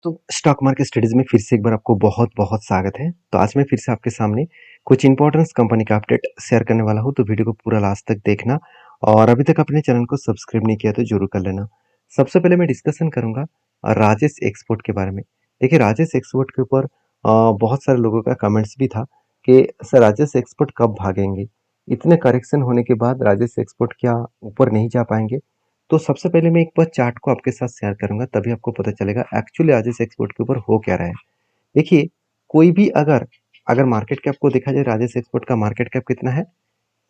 तो stock market studies में फिर से एक बार आपको बहुत बहुत स्वागत है। तो आज मैं फिर से आपके सामने कुछ इंपॉर्टेंट कंपनी का अपडेट शेयर करने वाला हूं, तो वीडियो को पूरा लास्ट तक देखना। और अभी तक अपने चैनल को सब्सक्राइब नहीं किया तो जरूर कर लेना। सबसे पहले मैं डिस्कशन करूंगा राजेश एक्सपोर्ट के बारे में। देखिए, राजेश एक्सपोर्ट के ऊपर बहुत सारे लोगों का कमेंट्स भी था कि सर राजेश एक्सपोर्ट कब भागेंगे, इतने करेक्शन होने के बाद राजेश एक्सपोर्ट क्या ऊपर नहीं जा पाएंगे। तो सबसे पहले मैं एक बार चार्ट को आपके साथ शेयर करूंगा, तभी आपको पता चलेगा एक्चुअली आज इस एक्सपोर्ट के ऊपर हो क्या रहा है। देखिए, कोई भी अगर अगर मार्केट कैप को देखा जाए, राजेश एक्सपोर्ट का मार्केट कैप कितना है,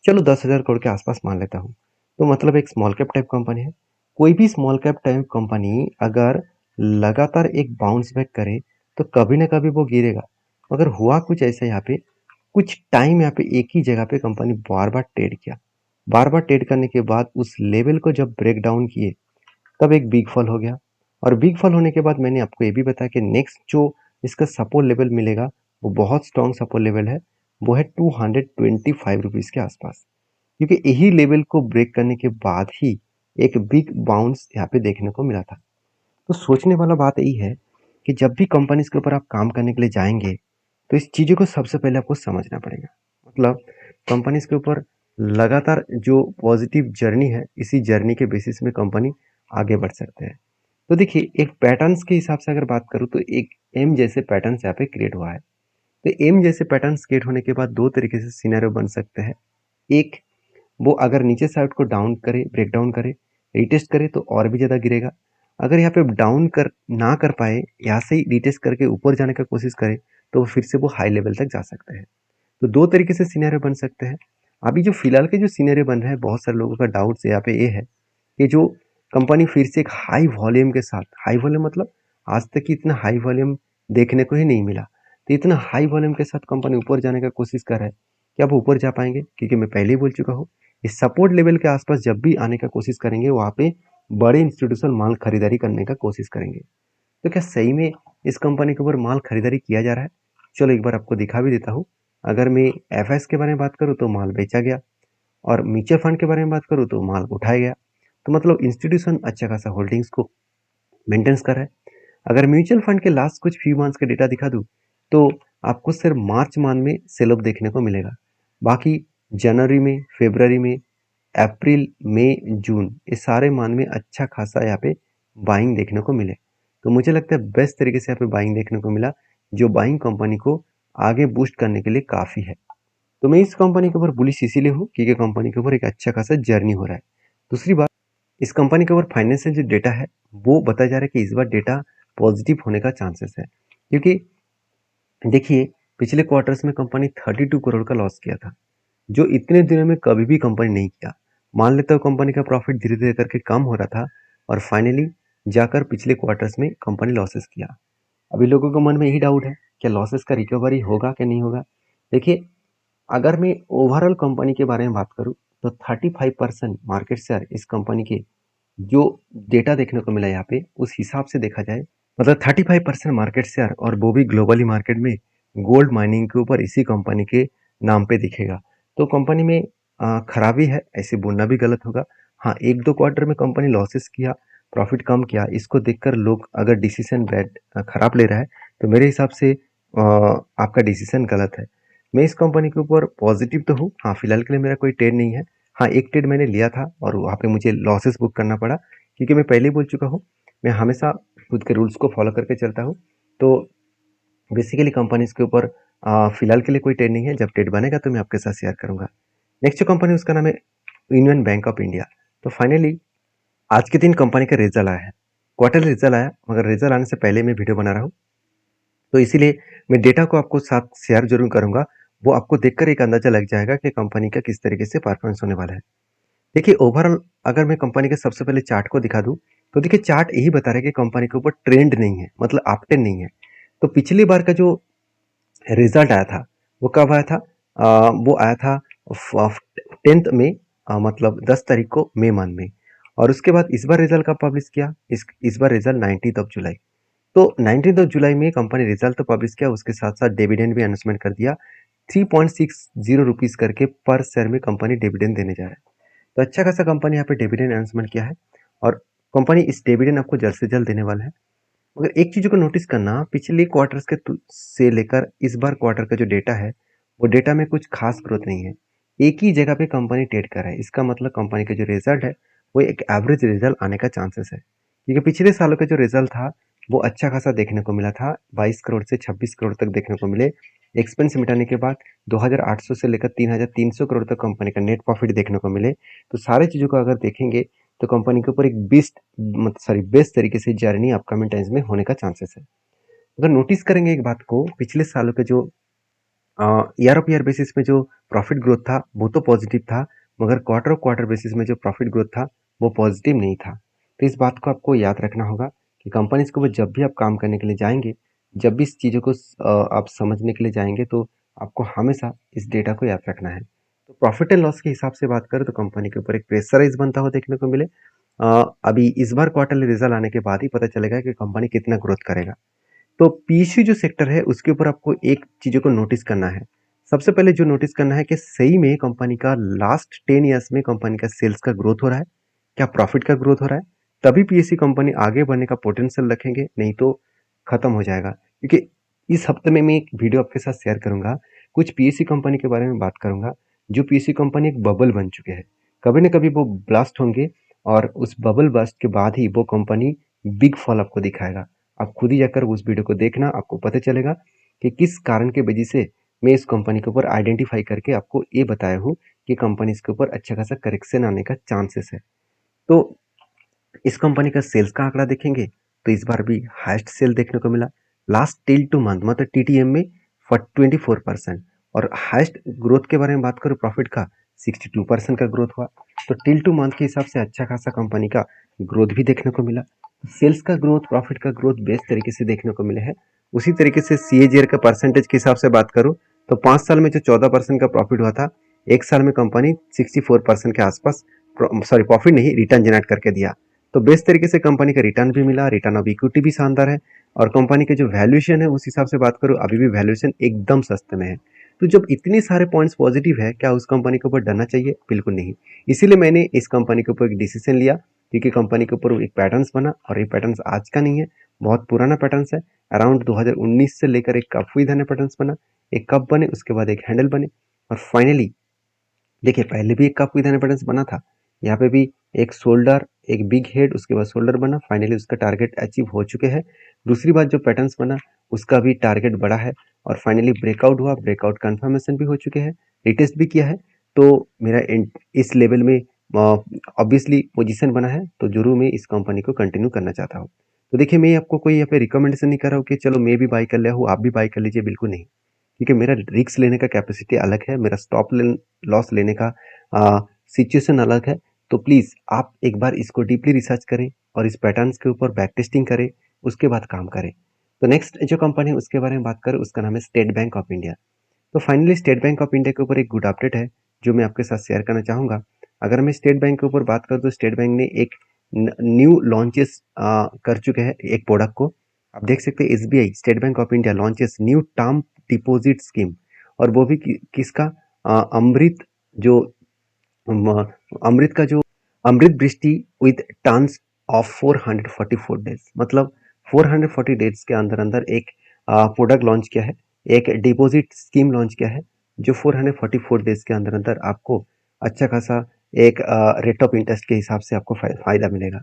चलो 10,000 करोड़ के आसपास मान लेता हूँ। तो मतलब एक स्मॉल कैप टाइप कंपनी है। कोई भी स्मॉल कैप टाइप कंपनी अगर लगातार एक बाउंस बैक करे तो कभी ना कभी वो गिरेगा। मगर हुआ कुछ ऐसा यहाँ पे, कुछ टाइम यहाँ पे एक ही जगह पे कंपनी बार बार ट्रेड किया। बार बार ट्रेड करने के बाद उस लेवल को जब ब्रेक डाउन किए, तब एक बिग फॉल हो गया। और बिग फॉल होने के बाद मैंने आपको ये भी बताया कि नेक्स्ट जो इसका सपोर्ट लेवल मिलेगा, वो बहुत स्ट्रॉन्ग सपोर्ट लेवल है। वो है 225 रुपीज़ के आसपास, क्योंकि यही लेवल को ब्रेक करने के बाद ही एक बिग बाउंस यहाँ पे देखने को मिला था। तो सोचने वाला बात यही है कि जब भी कंपनीज के ऊपर आप काम करने के लिए जाएंगे, तो इस चीज़ों को सबसे पहले आपको समझना पड़ेगा। मतलब कंपनीज के ऊपर लगातार जो पॉजिटिव जर्नी है, इसी जर्नी के बेसिस में कंपनी आगे बढ़ सकते हैं। तो देखिए, एक पैटर्न्स के हिसाब से अगर बात करूँ तो एक एम जैसे पैटर्न्स यहाँ पे क्रिएट हुआ है। तो एम जैसे पैटर्न्स क्रिएट होने के बाद दो तरीके से सिनेरियो बन सकते हैं। एक, वो अगर नीचे साइड को डाउन करे, ब्रेक डाउन करे, रिटेस्ट करे तो और भी ज़्यादा गिरेगा। अगर यहाँ पे डाउन कर ना कर पाए, यहाँ से ही रिटेस्ट करके ऊपर जाने का कोशिश करे, तो फिर से वो हाई लेवल तक जा सकते हैं। तो दो तरीके से सिनेरियो बन सकते हैं। अभी जो फिलहाल के जो सिनेरियो बन रहा है, बहुत सारे लोगों का डाउट यहाँ पे ये है कि जो कंपनी फिर से एक हाई वॉल्यूम के साथ, हाई वॉल्यूम मतलब आज तक की इतना हाई वॉल्यूम देखने को ही नहीं मिला, तो इतना हाई वॉल्यूम के साथ कंपनी ऊपर जाने का कोशिश कर रहा है। क्या वो ऊपर जा पाएंगे? क्योंकि मैं पहले ही बोल चुका हूँ, इस सपोर्ट लेवल के आसपास जब भी आने का कोशिश करेंगे, वहाँ पे बड़े इंस्टीट्यूशन माल खरीदारी करने का कोशिश करेंगे। तो क्या सही में इस कंपनी के ऊपर माल खरीदारी किया जा रहा है? चलो एक बार आपको दिखा भी देता हूँ। अगर मैं एफएस के बारे में बात करूँ तो माल बेचा गया, और म्यूचुअल फंड के बारे में बात करूँ तो माल उठाया गया। तो मतलब इंस्टीट्यूशन अच्छा खासा होल्डिंग्स को मेंटेन्स कर रहा है। अगर म्यूचुअल फंड के लास्ट कुछ फ्यू मंथ्स के डेटा दिखा दूँ, तो आपको सिर्फ मार्च मंथ में सेल ऑफ देखने को मिलेगा। बाकी जनवरी में, फरवरी में, अप्रैल, मई, जून, ये सारे मंथ में अच्छा खासा यहाँ पे बाइंग देखने को मिले। तो मुझे लगता है बेस्ट तरीके से यहाँ पे बाइंग देखने को मिला, जो बाइंग कंपनी को आगे बूस्ट करने के लिए काफ़ी है। तो मैं इस कंपनी के ऊपर बुलिश इसीलिए हूँ क्योंकि कंपनी के ऊपर एक अच्छा खासा जर्नी हो रहा है। दूसरी बात, इस कंपनी के ऊपर फाइनेंशियल जो डेटा है, वो बताया जा रहा है कि इस बार डेटा पॉजिटिव होने का चांसेस है। क्योंकि देखिए, पिछले क्वार्टर्स में कंपनी 32 करोड़ का लॉस किया था, जो इतने दिनों में कभी भी कंपनी नहीं किया। मान लेता हूँ कंपनी का प्रॉफिट धीरे धीरे करके कम हो रहा था, और फाइनली जाकर पिछले क्वार्टर्स में कंपनी लॉसेस किया। अभी लोगों के मन में यही डाउट है, क्या लॉसेस का रिकवरी होगा कि नहीं होगा। देखिए, अगर मैं ओवरऑल कंपनी के बारे में बात करूं, तो 35% मार्केट शेयर इस कंपनी के जो डेटा देखने को मिला यहाँ पे, उस हिसाब से देखा जाए, मतलब 35% मार्केट शेयर, और वो भी ग्लोबली मार्केट में गोल्ड माइनिंग के ऊपर इसी कंपनी के नाम पे दिखेगा। तो कंपनी में खराबी है ऐसे बोलना भी गलत होगा। हाँ, एक दो क्वार्टर में कंपनी लॉसेस किया, प्रॉफिट कम किया, इसको देखकर लोग अगर डिसीजन खराब ले रहा है, तो मेरे हिसाब से आपका डिसीजन गलत है। मैं इस कंपनी के ऊपर पॉजिटिव तो हूँ। हाँ, फिलहाल के लिए मेरा कोई ट्रेड नहीं है। हाँ, एक ट्रेड मैंने लिया था और वहाँ पे मुझे लॉसेस बुक करना पड़ा, क्योंकि मैं पहले ही बोल चुका हूँ, मैं हमेशा खुद के रूल्स को फॉलो करके चलता हूँ। तो बेसिकली कंपनीज के ऊपर फिलहाल के लिए कोई ट्रेड नहीं है। जब ट्रेड बनेगा तो मैं आपके साथ शेयर करूंगा। नेक्स्ट जो कंपनी, उसका नाम है यूनियन बैंक ऑफ इंडिया। तो फाइनली आज के दिन कंपनी का रिजल्ट आया है, क्वार्टर रिजल्ट आया, मगर रिजल्ट आने से पहले मैं वीडियो बना रहा हूँ, तो इसीलिए मैं डेटा को आपको साथ शेयर जरूर करूंगा। वो आपको देखकर एक अंदाजा लग जाएगा कि कंपनी का किस तरीके से परफॉर्मेंस होने वाला है। देखिए, ओवरऑल अगर मैं कंपनी के सबसे पहले चार्ट को दिखा दूं, तो देखिए चार्ट यही बता रहा है कि कंपनी के ऊपर ट्रेंड नहीं है, मतलब अपट्रेंड नहीं है। तो पिछली बार का जो रिजल्ट आया था, वो कब आया था? वो आया था 10th में, मतलब 10 तारीख को, मई मंथ में। और उसके बाद इस बार रिजल्ट कब पब्लिश किया? इस बार रिजल्ट 19 जुलाई। तो 19 जुलाई में कंपनी रिजल्ट तो पब्लिश किया, उसके साथ साथ डिविडेंड भी अनाउंसमेंट कर दिया। 3.60 रुपीज़ करके पर शेयर में कंपनी डिविडेंड देने जा रहा है। तो अच्छा खासा कंपनी यहाँ पे डिविडेंड अनाउंसमेंट किया है, और कंपनी इस डिविडेंड आपको जल्द से जल्द देने वाला है। मगर एक चीज़ को नोटिस करना, पिछले क्वार्टर्स के से लेकर इस बार क्वार्टर का जो डेटा है, वो डेटा में कुछ खास ग्रोथ नहीं है। एक ही जगह पे कंपनी ट्रेड कर रहा है। इसका मतलब कंपनी का जो रिजल्ट है, वो एक एवरेज रिजल्ट आने का चांसेस है। क्योंकि पिछले सालों का जो रिजल्ट था, वो अच्छा खासा देखने को मिला था। 22 करोड़ से 26 करोड़ तक देखने को मिले। एक्सपेंस मिटाने के बाद 2,800 से लेकर 3,300 करोड़ तक कंपनी का नेट प्रॉफिट देखने को मिले। तो सारी चीज़ों को अगर देखेंगे, तो कंपनी के ऊपर एक बेस्ट तरीके से जर्नी अपकमिंग टाइम्स में होने का चांसेस है। अगर नोटिस करेंगे एक बात को, पिछले सालों के जो ईयर ऑफ ईयर बेसिस में जो प्रॉफिट ग्रोथ था, वो तो पॉजिटिव था, मगर क्वार्टर ऑफ क्वार्टर बेसिस में जो प्रॉफिट ग्रोथ था, वो पॉजिटिव नहीं था। तो इस बात को आपको याद रखना होगा कि कंपनीज के ऊपर जब भी आप काम करने के लिए जाएंगे, जब भी इस चीज़ों को आप समझने के लिए जाएंगे, तो आपको हमेशा इस डेटा को याद रखना है। तो प्रॉफिट एंड लॉस के हिसाब से बात करें तो कंपनी के ऊपर एक प्रेशराइज बनता हुआ देखने को मिले। अभी इस बार क्वार्टरली रिजल्ट आने के बाद ही पता चलेगा कि कंपनी कितना ग्रोथ करेगा। तो पीएसयू जो सेक्टर है, उसके ऊपर आपको एक चीज़ों को नोटिस करना है। सबसे पहले जो नोटिस करना है कि सही में कंपनी का लास्ट 10 ईयर्स में कंपनी का सेल्स का ग्रोथ हो रहा है, क्या प्रॉफिट का ग्रोथ हो रहा है? तभी पीएसयू कंपनी आगे बढ़ने का पोटेंशियल रखेंगे, नहीं तो खत्म हो जाएगा। क्योंकि इस हफ्ते में मैं एक वीडियो आपके साथ शेयर करूंगा, कुछ पीएसयू कंपनी के बारे में बात करूंगा, जो पीएसयू कंपनी एक बबल बन चुके हैं। कभी ना कभी वो ब्लास्ट होंगे, और उस बबल ब्लास्ट के बाद ही वो कंपनी बिग फॉल आपको दिखाएगा। आप खुद ही जाकर उस वीडियो को देखना, आपको पता चलेगा कि किस कारण के वजह से मैं इस कंपनी के ऊपर आइडेंटिफाई करके आपको ये बताया हूँ कि कंपनी इसके ऊपर अच्छा खासा करेक्शन आने का चांसेस है। तो इस कंपनी का सेल्स का आंकड़ा देखेंगे, तो इस बार भी हाईएस्ट सेल देखने को मिला। लास्ट टिल टू मंथ मतलब टीटीएम में 24%। और हाईएस्ट ग्रोथ के बारे में बात करूँ प्रॉफिट का, 62% का ग्रोथ हुआ। तो टिल टू मंथ के हिसाब से अच्छा खासा कंपनी का ग्रोथ भी देखने को मिला। सेल्स का ग्रोथ, प्रॉफिट का ग्रोथ बेस्ट तरीके से देखने को मिले हैं। उसी तरीके से सीएजीआर का परसेंटेज के हिसाब से बात करूँ, तो 5 साल में जो 14% का प्रॉफिट हुआ था, एक साल में कंपनी 64% के आसपास, सॉरी प्रॉफिट नहीं, रिटर्न जनरेट करके दिया। तो बेस्ट तरीके से कंपनी का रिटर्न भी मिला, रिटर्न ऑफ इक्विटी भी शानदार है। और कंपनी के जो वैल्यूएशन है, उस हिसाब से बात करूँ, अभी भी वैल्यूएशन एकदम सस्ते में है। तो जब इतने सारे पॉइंट्स पॉजिटिव है, क्या उस कंपनी के ऊपर डरना चाहिए? बिल्कुल नहीं। इसीलिए मैंने इस कंपनी के ऊपर एक डिसीजन लिया, क्योंकि कंपनी के ऊपर एक पैटर्न्स बना, और ये पैटर्न्स आज का नहीं है, बहुत पुराना पैटर्न्स है। अराउंड 2019 से लेकर एक कप विधि पैटर्न्स बना, एक कप बने, उसके बाद एक हैंडल बने, और फाइनली देखिए पहले भी एक कप विद पैटर्न्स बना था। यहाँ पे भी एक शोल्डर, एक बिग हेड, उसके बाद शोल्डर बना, फाइनली उसका टारगेट अचीव हो चुके हैं। दूसरी बात, जो पैटर्न्स बना उसका भी टारगेट बड़ा है, और फाइनली ब्रेकआउट हुआ, ब्रेकआउट कंफर्मेशन भी हो चुके हैं, रिटेस्ट भी किया है। तो मेरा इस लेवल में ऑब्वियसली पोजीशन बना है, तो जरूर मैं इस कंपनी को कंटिन्यू करना चाहता हूँ। तो देखिए, मैं आपको कोई यहाँ पे रिकमेंडेशन नहीं कर रहा हूँ कि चलो मैं भी बाई कर लिया हूँ, आप भी बाई कर लीजिए, बिल्कुल नहीं। क्योंकि मेरा रिस्क लेने का कैपेसिटी अलग है, मेरा स्टॉप लॉस लेने का सिचुएशन अलग है। तो प्लीज़ आप एक बार इसको डीपली रिसर्च करें, और इस पैटर्न्स के ऊपर बैक टेस्टिंग करें, उसके बाद काम करें। तो नेक्स्ट जो कंपनी है उसके बारे में बात करें, उसका नाम है स्टेट बैंक ऑफ इंडिया। तो finally state bank of India के ऊपर एक गुड अपडेट है, जो मैं आपके साथ शेयर करना चाहूँगा। अगर मैं स्टेट बैंक के ऊपर बात करूँ, तो स्टेट बैंक ने एक न्यू लॉन्चेस कर चुके हैं एक प्रोडक्ट को। आप देख सकते हैं, SBI state bank of India launches new term deposit scheme, और वो भी किसका, अमृत, जो अमृत का जो अमृत वृष्टि विद टर्न्स ऑफ 444 डेज, मतलब 440 डेज के अंदर अंदर एक प्रोडक्ट लॉन्च किया है, एक डिपॉजिट स्कीम लॉन्च किया है, जो 444 डेज के अंदर अंदर आपको अच्छा खासा एक रेट ऑफ इंटरेस्ट के हिसाब से आपको फायदा मिलेगा।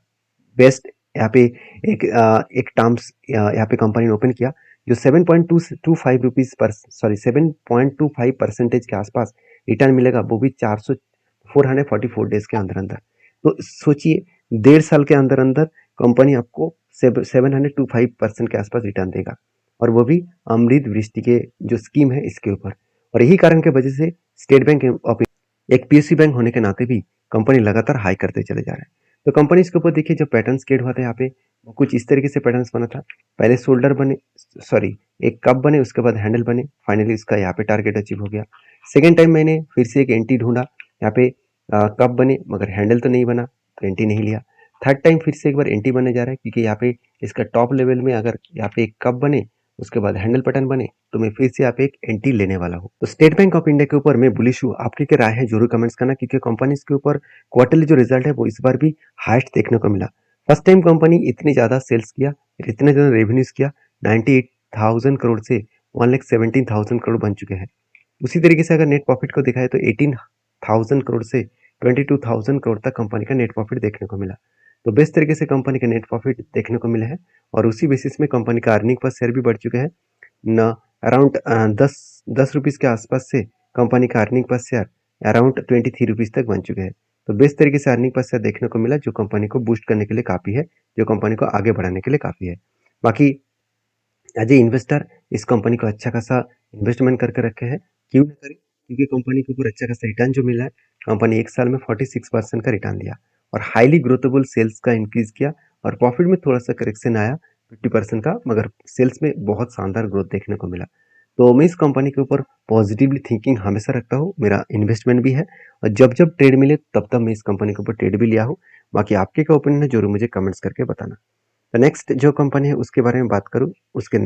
बेस्ट यहाँ पे एक टर्म्स यहाँ पे कंपनी ने ओपन किया, जो 7.25 रुपीज पर, सॉरी 7.25% के आसपास रिटर्न मिलेगा, वो भी 444 डेज के अंदर अंदर। तो सोचिए, 1.5 साल के अंदर अंदर कंपनी आपको 725% के आसपास रिटर्न देगा, और वो भी अमृत वृष्टि के जो स्कीम है इसके ऊपर। और यही कारण की वजह से स्टेट बैंक ऑफ एक पीएसयू बैंक होने के नाते भी कंपनी लगातार हाई करते चले जा रहे हैं। तो कंपनी इसके ऊपर देखिए, जो पैटर्न क्रिएट हुआ था यहाँ पे, वो कुछ इस तरीके से पैटर्न्स बना था। पहले शोल्डर बने, सॉरी एक कप बने, उसके बाद हैंडल बने, फाइनली इसका यहाँ पे टारगेट अचीव हो गया। सेकेंड टाइम मैंने फिर से एक एंटी ढूंढा, यहाँ पे कप बने, मगर हैंडल तो नहीं बना, तो एंटी नहीं लिया। थर्ड टाइम फिर से एक बार एंटी बनने जा रहा है, क्योंकि यहाँ पे इसका टॉप लेवल में अगर यहाँ पे एक कप बने, उसके बाद हैंडल पैटर्न बने, तो मैं फिर से यहाँ पे एक एंटी लेने वाला हूँ। तो स्टेट बैंक ऑफ इंडिया के ऊपर मैं बुलिश हूँ। आपकी क्या राय है जरूर कमेंट्स करना, क्योंकि कंपनी के ऊपर क्वार्टरली जो रिजल्ट है वो इस बार भी हाईएस्ट देखने को मिला। फर्स्ट टाइम कंपनी इतनी ज्यादा सेल्स किया, इतने ज़्यादा रेवेन्यूज़ किया, 98,000 करोड़ से 1,17,000 करोड़ बन चुके हैं। उसी तरीके से अगर नेट प्रॉफिट को दिखाए तो 18,000 करोड़ से 22,000 करोड़ तक कंपनी का नेट प्रॉफिट देखने को मिला। तो बेस्ट तरीके से कंपनी का नेट प्रॉफिट देखने को मिला है और उसी बेसिस में कंपनी का अर्निंग पर शेयर भी बढ़ चुका है न अराउंड 10 रुपीज़ के आसपास से कंपनी का earning per share around 23 rupees तक बन चुके हैं। तो बेस्ट तरीके से अर्निंग पर शेयर देखने को मिला जो कंपनी को बूस्ट करने के लिए काफ़ी है, जो कंपनी को आगे बढ़ाने के लिए काफ़ी है। बाकी एज ए इन्वेस्टर इस कंपनी को अच्छा खासा इन्वेस्टमेंट करके रखे हैं। क्यों ना करें, क्योंकि कंपनी के ऊपर अच्छा खासा रिटर्न जो मिला है, कंपनी एक साल में 46% का रिटर्न दिया और हाईली ग्रोथेबल सेल्स का इंक्रीज किया और प्रॉफिट में थोड़ा सा करेक्शन आया 50% का, मगर सेल्स में बहुत शानदार ग्रोथ देखने को मिला। तो मैं इस कंपनी के ऊपर पॉजिटिवली थिंकिंग हमेशा रखता हूँ, मेरा इन्वेस्टमेंट भी है और जब जब ट्रेड मिले तब तब मैं इस कंपनी के ऊपर ट्रेड भी लिया हूँ। बाकी आपके क्या ओपिनियन है जरूर मुझे कमेंट्स करके बताना। तो नेक्स्ट जो कंपनी है उसके बारे में बात करूँ, उसका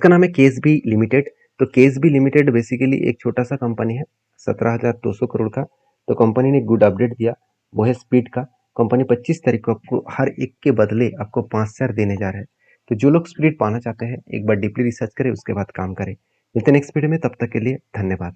नाम है केएसबी लिमिटेड। तो केएसबी लिमिटेड बेसिकली एक छोटा सा कंपनी है 17,200 करोड़ का। तो कंपनी ने गुड अपडेट दिया, वो है स्पीड का। कंपनी 25 तारीख को आपको हर एक के बदले आपको 5 शेयर देने जा रहा है। तो जो लोग स्पीड पाना चाहते हैं एक बार डीपली रिसर्च करें, उसके बाद काम करें। मिलते हैं नेक्स्ट वीडियो में, तब तक के लिए धन्यवाद।